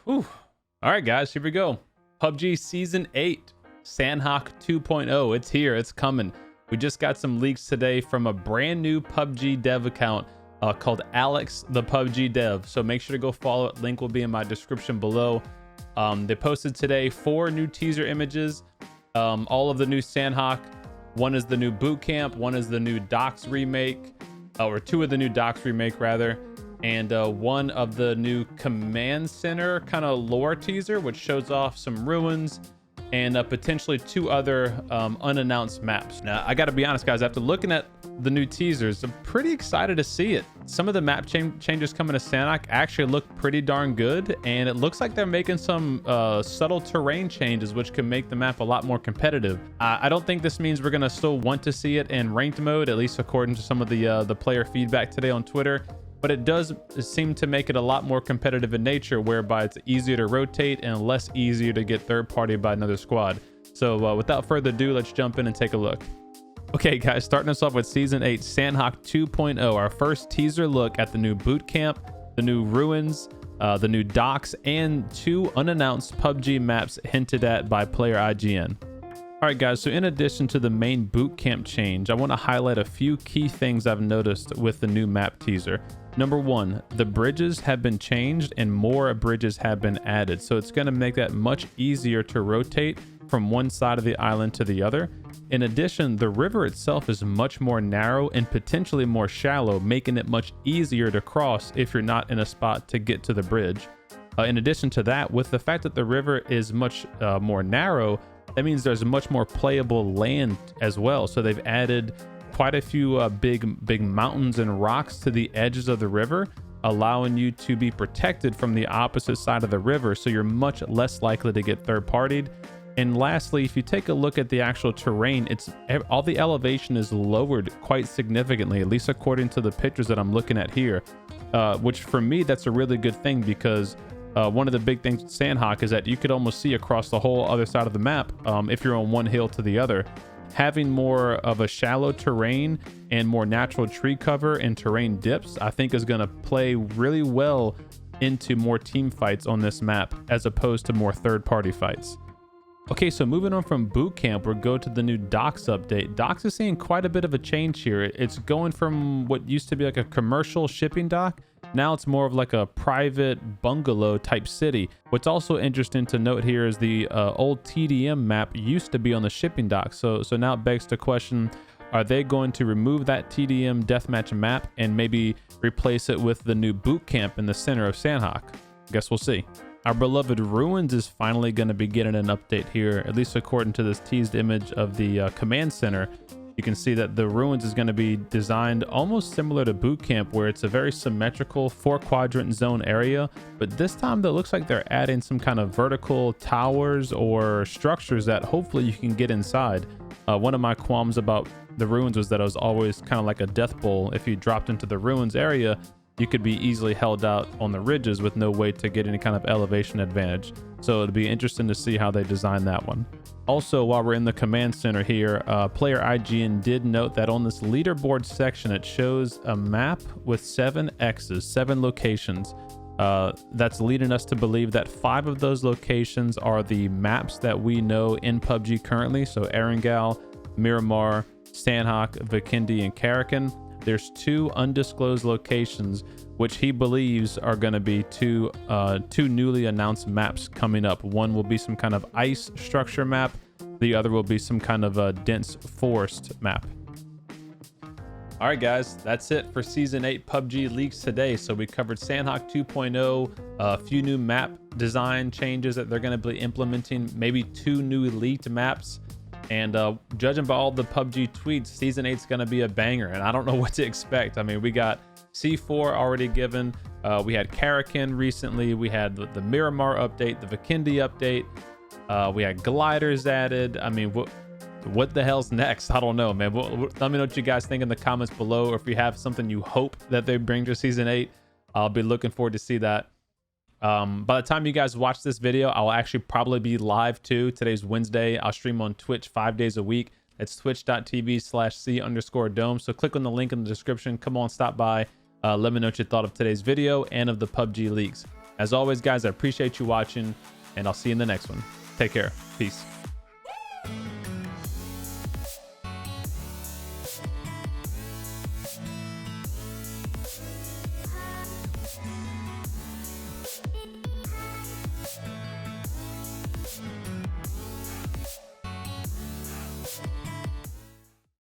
Ooh. All right, guys, here we go. PUBG Season 8, Sanhok 2.0. It's here. It's coming. We just got some leaks today from a brand new PUBG dev account called Alex the PUBG Dev. So make sure to go follow it. Link will be in my description below. They posted today 4 new teaser images. All of the new Sanhok. One is the new Bootcamp. One is the new Docs remake, or 2 of the new Docs remake rather. And one of the new Command Center kind of lore teaser, which shows off some ruins and potentially 2 other unannounced maps. Now, I got to be honest, guys, after looking at the new teasers, I'm pretty excited to see it. Some of the map changes coming to Sanhok actually look pretty darn good, and it looks like they're making some subtle terrain changes, which can make the map a lot more competitive. I don't think this means we're going to still want to see it in ranked mode, at least according to some of the player feedback today on Twitter. But it does seem to make it a lot more competitive in nature, whereby it's easier to rotate and less easier to get third party by another squad. So without further ado, let's jump in and take a look. Okay, guys, starting us off with Season 8, Sanhok 2.0, our first teaser look at the new Bootcamp, the new Ruins, the new Docks, and 2 unannounced PUBG maps hinted at by player IGN. All right, guys, so in addition to the main Bootcamp change, I want to highlight a few key things I've noticed with the new map teaser. Number 1, the bridges have been changed and more bridges have been added. So it's going to make that much easier to rotate from one side of the island to the other. In addition, the river itself is much more narrow and potentially more shallow, making it much easier to cross if you're not in a spot to get to the bridge. In addition to that, with the fact that the river is much more narrow, that means there's much more playable land as well. So they've added quite a few big mountains and rocks to the edges of the river, allowing you to be protected from the opposite side of the river, so you're much less likely to get third-partied. And lastly, if you take a look at the actual terrain, all the elevation is lowered quite significantly, at least according to the pictures that I'm looking at here, which for me, that's a really good thing, because one of the big things with Sanhok is that you could almost see across the whole other side of the map if you're on one hill to the other. Having more of a shallow terrain and more natural tree cover and terrain dips, I think is going to play really well into more team fights on this map, as opposed to more third-party fights. Okay, so moving on from Bootcamp, we'll go to the new Docks update. Docks is seeing quite a bit of a change here. It's going from what used to be like a commercial shipping dock. Now it's more of like a private bungalow type city. What's also interesting to note here is the old TDM map used to be on the shipping dock. So now it begs the question, are they going to remove that TDM deathmatch map and maybe replace it with the new Bootcamp in the center of Sanhok? Guess we'll see. Our beloved Ruins is finally going to be getting an update here, at least according to this teased image of the Command Center. You can see that the Ruins is going to be designed almost similar to Bootcamp, where it's a very symmetrical 4-quadrant zone area, but this time it looks like they're adding some kind of vertical towers or structures that hopefully you can get inside. One of my qualms about the Ruins was that it was always kind of like a death bowl. If you dropped into the Ruins area, you could be easily held out on the ridges with no way to get any kind of elevation advantage. So it'll be interesting to see how they design that one. Also, while we're in the Command Center here, player IGN did note that on this leaderboard section, it shows a map with 7 X's, 7 locations. That's leading us to believe that 5 of those locations are the maps that we know in PUBG currently. So Erangel, Miramar, Sanhok, Vikendi, and Karakin. There's 2 undisclosed locations, which he believes are going to be two newly announced maps coming up. One will be some kind of ice structure map. The other will be some kind of a dense forest map. All right, guys, that's it for Season 8 PUBG leaks today. So we covered Sanhok 2.0, a few new map design changes that they're going to be implementing, maybe 2 new leaked maps. And judging by all the PUBG tweets, Season 8 is going to be a banger, and I don't know what to expect. I mean, we got C4 already given. We had Karakin recently. We had the Miramar update, the Vikendi update. We had gliders added. I mean, what the hell's next? I don't know, man. Let me know what you guys think in the comments below, or if you have something you hope that they bring to Season 8. I'll be looking forward to see that. By the time you guys watch this video, I'll actually probably be live too. Today's Wednesday. I'll stream on Twitch 5 days a week. It's twitch.tv/c_dome. So click on the link in the description. Come on, stop by. Let me know what you thought of today's video and of the PUBG leaks. As always, guys, I appreciate you watching, and I'll see you in the next one. Take care. Peace.